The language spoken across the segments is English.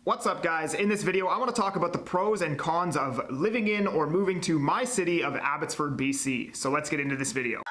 What's up, guys? In this video, I want to talk about the pros and cons of living in or moving to my city of Abbotsford, BC. So let's get into this video.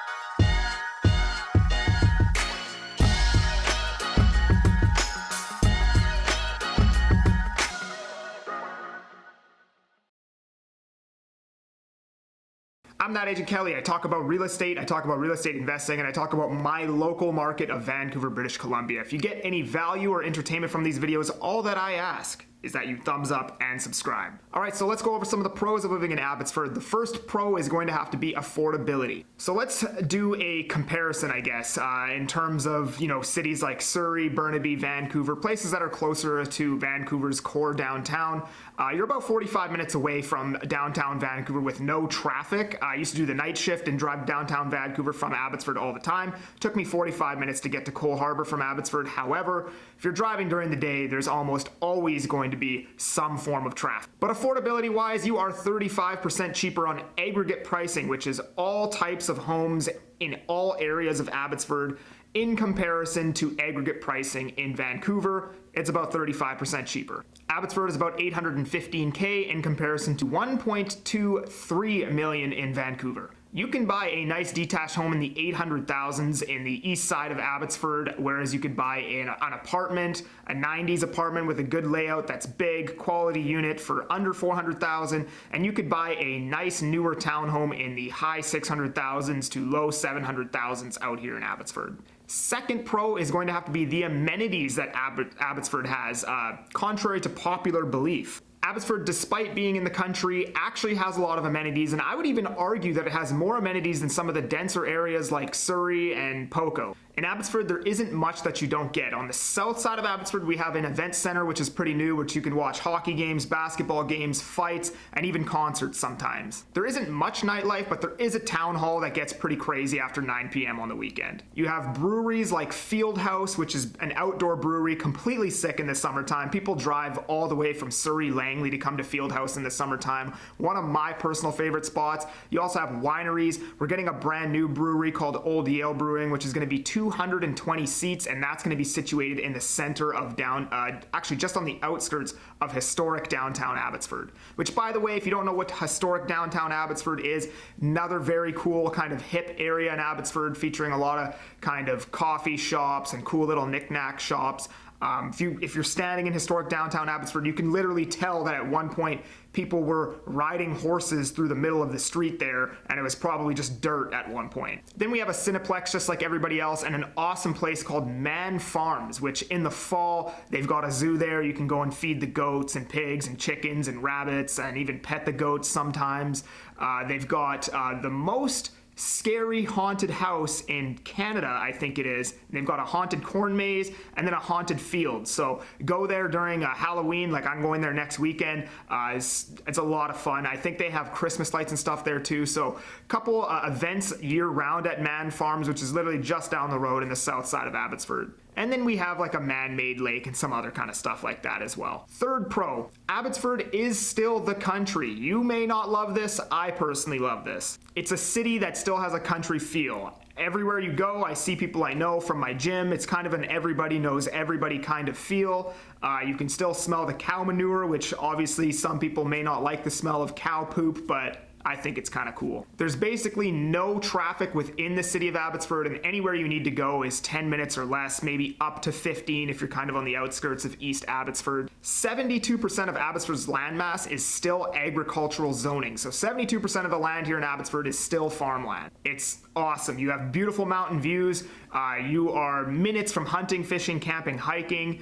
I'm not Agent Kelly. I talk about real estate, I talk about real estate investing, and I talk about my local market of Vancouver, British Columbia. If you get any value or entertainment from these videos, all that I ask is that you thumbs up and subscribe. All right, so let's go over some of the pros of living in Abbotsford. The first pro is going to have to be affordability. So let's do a comparison, I guess, in terms of, cities like Surrey, Burnaby, Vancouver, places that are closer to Vancouver's core downtown. You're about 45 minutes away from downtown Vancouver with no traffic. I used to do the night shift and drive downtown Vancouver from Abbotsford all the time. It took me 45 minutes to get to Cole Harbour from Abbotsford. However, if you're driving during the day, there's almost always going to be some form of traffic. But affordability wise, you are 35% cheaper on aggregate pricing, which is all types of homes in all areas of Abbotsford. In comparison to aggregate pricing in Vancouver, it's about 35% cheaper. Abbotsford is about $815K in comparison to $1.23 million in Vancouver. You can buy a nice detached home in the 800,000s in the east side of Abbotsford, whereas you could buy an apartment, a 90s apartment with a good layout that's big, quality unit for under 400,000, and you could buy a nice newer townhome in the high 600,000s to low 700,000s out here in Abbotsford. Second pro is going to have to be the amenities that Abbotsford has, contrary to popular belief. Abbotsford, despite being in the country, actually has a lot of amenities, and I would even argue that it has more amenities than some of the denser areas like Surrey and Poco. In Abbotsford, there isn't much that you don't get. On the south side of Abbotsford, we have an event center, which is pretty new, which you can watch hockey games, basketball games, fights, and even concerts sometimes. There isn't much nightlife, but there is a town hall that gets pretty crazy after 9 p.m. on the weekend. You have breweries like Fieldhouse, which is an outdoor brewery, completely sick in the summertime. People drive all the way from Surrey, Langley to come to Fieldhouse in the summertime. One of my personal favorite spots. You also have wineries. We're getting a brand new brewery called Old Yale Brewing, which is going to be 220 seats, and that's going to be situated in the center of actually just on the outskirts of historic downtown Abbotsford. Which, by the way, if you don't know what historic downtown Abbotsford is, another very cool kind of hip area in Abbotsford featuring a lot of kind of coffee shops and cool little knick-knack shops. If you're standing in historic downtown Abbotsford, you can literally tell that at one point people were riding horses through the middle of the street there, and it was probably just dirt at one point. Then we have a Cineplex just like everybody else, and an awesome place called Man Farms, which in the fall, they've got a zoo there. You can go and feed the goats and pigs and chickens and rabbits and even pet the goats sometimes. They've got the most scary haunted house in Canada, I think it is. They've got a haunted corn maze and then a haunted field. So go there during Halloween, like I'm going there next weekend. It's a lot of fun. I think they have Christmas lights and stuff there too. So a couple events year round at Man Farms, which is literally just down the road in the south side of Abbotsford. And then we have like a man-made lake and some other kind of stuff like that as well. Third pro, Abbotsford is still the country. You may not love this, I personally love this. It's a city that still has a country feel. Everywhere you go, I see people I know from my gym. It's kind of an everybody knows everybody kind of feel. You can still smell the cow manure, which obviously some people may not like the smell of cow poop, but I think it's kind of cool. There's basically no traffic within the city of Abbotsford, and anywhere you need to go is 10 minutes or less, maybe up to 15 if you're kind of on the outskirts of East Abbotsford. 72% of Abbotsford's landmass is still agricultural zoning, so 72% of the land here in Abbotsford is still farmland. It's awesome. You have beautiful mountain views. You are minutes from hunting, fishing, camping, hiking,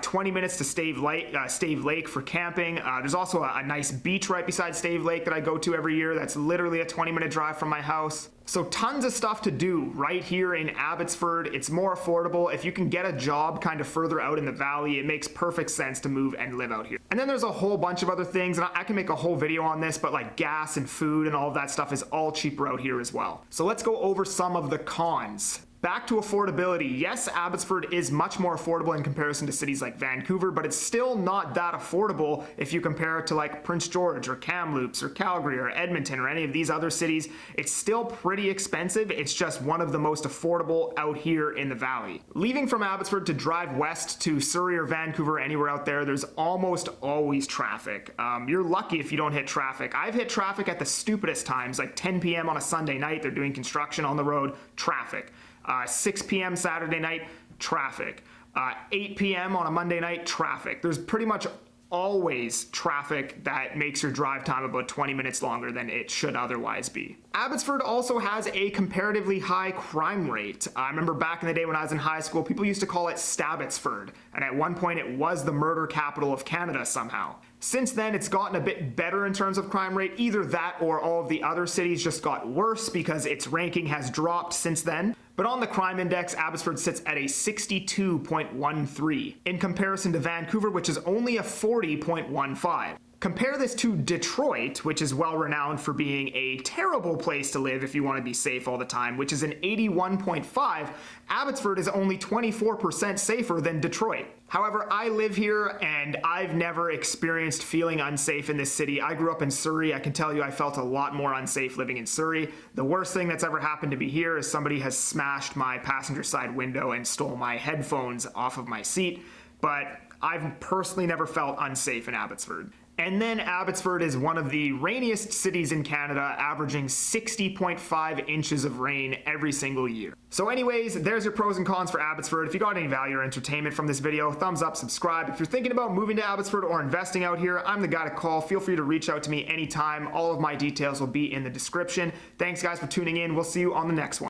20 minutes to Stave Lake for camping. There's also a nice beach right beside Stave Lake that I go to every year. That's literally a 20-minute drive from my house. So tons of stuff to do right here in Abbotsford. It's more affordable. If you can get a job kind of further out in the valley, it makes perfect sense to move and live out here. And then there's a whole bunch of other things, and I can make a whole video on this, but like gas and food and all of that stuff is all cheaper out here as well. So let's go over some of the cons. Back to affordability. Yes, Abbotsford is much more affordable in comparison to cities like Vancouver, but it's still not that affordable if you compare it to like Prince George or Kamloops or Calgary or Edmonton or any of these other cities. It's still pretty expensive. It's just one of the most affordable out here in the valley. Leaving from Abbotsford to drive west to Surrey or Vancouver, anywhere out there, there's almost always traffic. You're lucky if you don't hit traffic. I've hit traffic at the stupidest times, like 10 p.m. on a Sunday night. They're doing construction on the road, traffic. 6 p.m. Saturday night, traffic. 8 p.m. on a Monday night, traffic. There's pretty much always traffic that makes your drive time about 20 minutes longer than it should otherwise be. Abbotsford also has a comparatively high crime rate. I remember back in the day when I was in high school, people used to call it Stabbotsford, and at one point it was the murder capital of Canada somehow. Since then, it's gotten a bit better in terms of crime rate. Either that or all of the other cities just got worse because its ranking has dropped since then. But on the crime index, Abbotsford sits at a 62.13 in comparison to Vancouver, which is only a 40.15. Compare this to Detroit, which is well renowned for being a terrible place to live if you want to be safe all the time, which is an 81.5. Abbotsford is only 24% safer than Detroit. However, I live here and I've never experienced feeling unsafe in this city. I grew up in Surrey. I can tell you I felt a lot more unsafe living in Surrey. The worst thing that's ever happened to me here is somebody has smashed my passenger side window and stole my headphones off of my seat, but I've personally never felt unsafe in Abbotsford. And then Abbotsford is one of the rainiest cities in Canada, averaging 60.5 inches of rain every single year. So anyways, there's your pros and cons for Abbotsford. If you got any value or entertainment from this video, thumbs up, subscribe. If you're thinking about moving to Abbotsford or investing out here, I'm the guy to call. Feel free to reach out to me anytime. All of my details will be in the description. Thanks guys for tuning in. We'll see you on the next one.